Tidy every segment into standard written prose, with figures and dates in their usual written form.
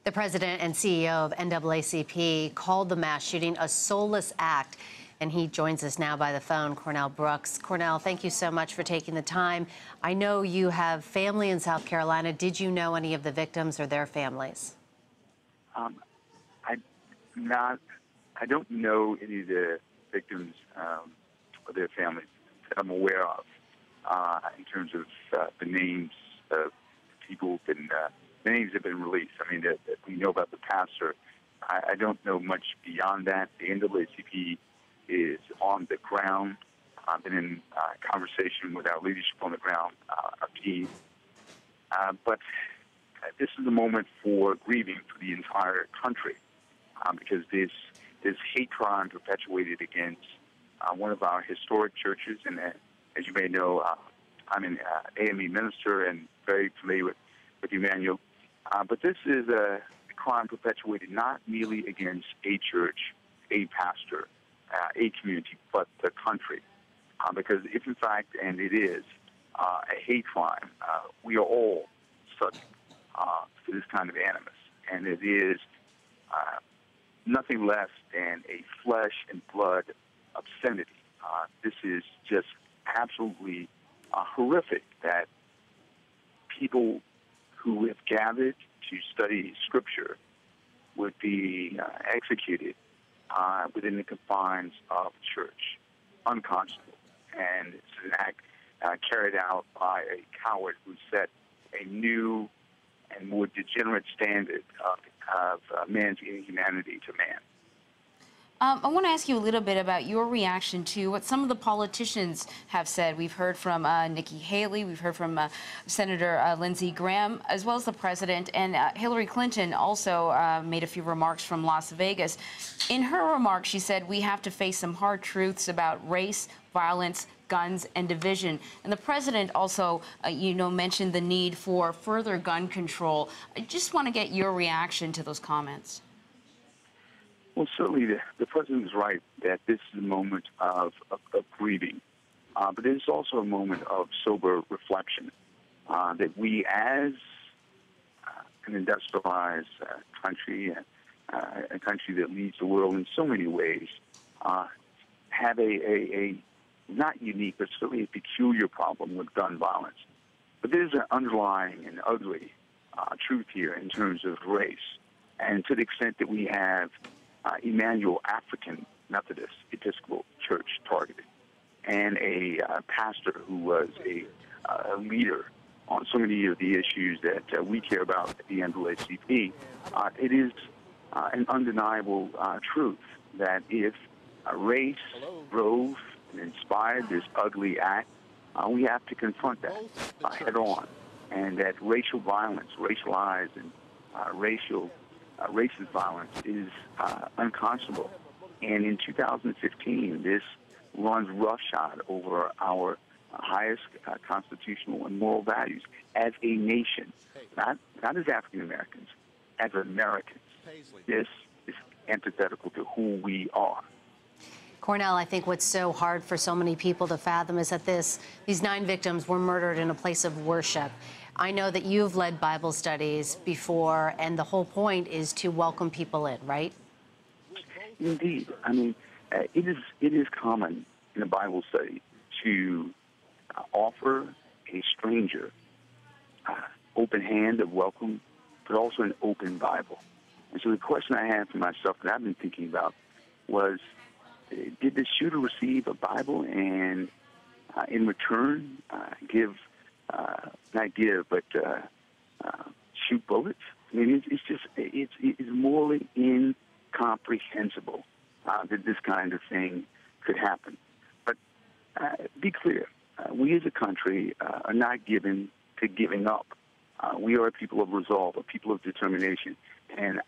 The president and CEO of NAACP called the mass shooting a soulless act, and he joins us now by the phone, Cornell Brooks. Cornell, thank you so much for taking the time. I know you have family in South Carolina. Did you know any of the victims or their families? I don't know any of the victims or their families that I'm aware of in terms of the names of people that the names have been released. I mean, that we know about the pastor. I don't know much beyond that. The NAACP is on the ground. I've been in conversation with our leadership on the ground, our team. But this is a moment for grieving for the entire country because this hate crime perpetuated against one of our historic churches. And as you may know, I'm an AME minister and very familiar with Emmanuel. But this is a crime perpetuated not merely against a church, a pastor, a community, but the country. Because if in fact, and it is, a hate crime, we are all subject to this kind of animus. And it is nothing less than a flesh and blood obscenity. This is just absolutely horrific that people who have gathered to study Scripture would be executed within the confines of a church, unconscionable. And it's an act carried out by a coward who set a new and more degenerate standard of man's inhumanity to man. I want to ask you a little bit about your reaction to what some of the politicians have said. We've heard from Nikki Haley, we've heard from Senator Lindsey Graham, as well as the president, and Hillary Clinton also made a few remarks from Las Vegas. In her remarks, she said, we have to face some hard truths about race, violence, guns, and division. And the president also, mentioned the need for further gun control. I just want to get your reaction to those comments. Well, certainly the president is right that this is a moment of grieving, but it is also a moment of sober reflection that we, as an industrialized country, a country that leads the world in so many ways, have a not unique, but certainly a peculiar problem with gun violence. But there's an underlying and ugly truth here in terms of race. And to the extent that we have Emmanuel African Methodist Episcopal Church targeted, and a pastor who was a leader on so many of the issues that we care about at the NAACP, it is an undeniable truth that if race drove and inspired this ugly act, we have to confront that head on, and that racial violence, racialized and racist violence is unconscionable. And in 2015, this runs roughshod over our highest constitutional and moral values as a nation, not as African Americans, as Americans. This is antithetical to who we are. Cornell, I think what's so hard for so many people to fathom is that these 9 victims were murdered in a place of worship. I know that you've led Bible studies before, and the whole point is to welcome people in, right? Indeed. I mean, it is common in a Bible study to offer a stranger open hand of welcome, but also an open Bible. And so the question I had for myself that I've been thinking about was, did the shooter receive a Bible and in return shoot bullets? I mean, it's morally incomprehensible that this kind of thing could happen. But be clear, we as a country are not given to giving up. We are a people of resolve, a people of determination. And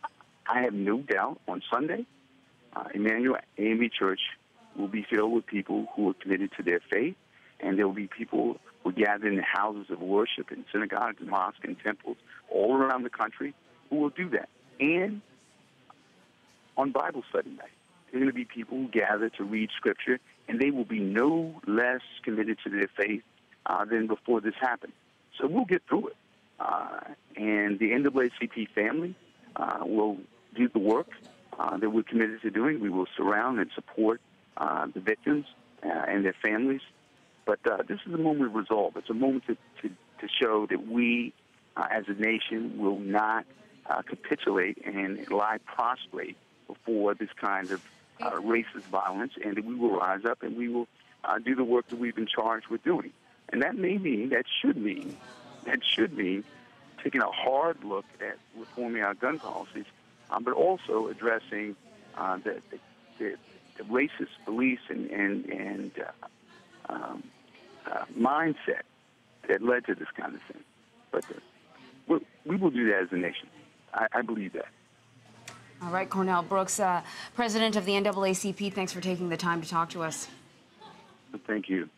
I have no doubt on Sunday, Emmanuel AME Church will be filled with people who are committed to their faith, and there will be people who gather in the houses of worship, in synagogues, and mosques, and temples all around the country who will do that. And on Bible study night, there are going to be people who gather to read Scripture, and they will be no less committed to their faith than before this happened. So we'll get through it. And the NAACP family will do the work that we're committed to doing. We will surround and support the victims and their families. But this is a moment of resolve. It's a moment to show that we, as a nation, will not capitulate and lie prostrate before this kind of racist violence, and that we will rise up and we will do the work that we've been charged with doing. And that should mean taking a hard look at reforming our gun policies, but also addressing the racist beliefs and mindset that led to this kind of thing. But we will do that as a nation. I believe that. All right, Cornell Brooks, President of the NAACP, thanks for taking the time to talk to us. Thank you.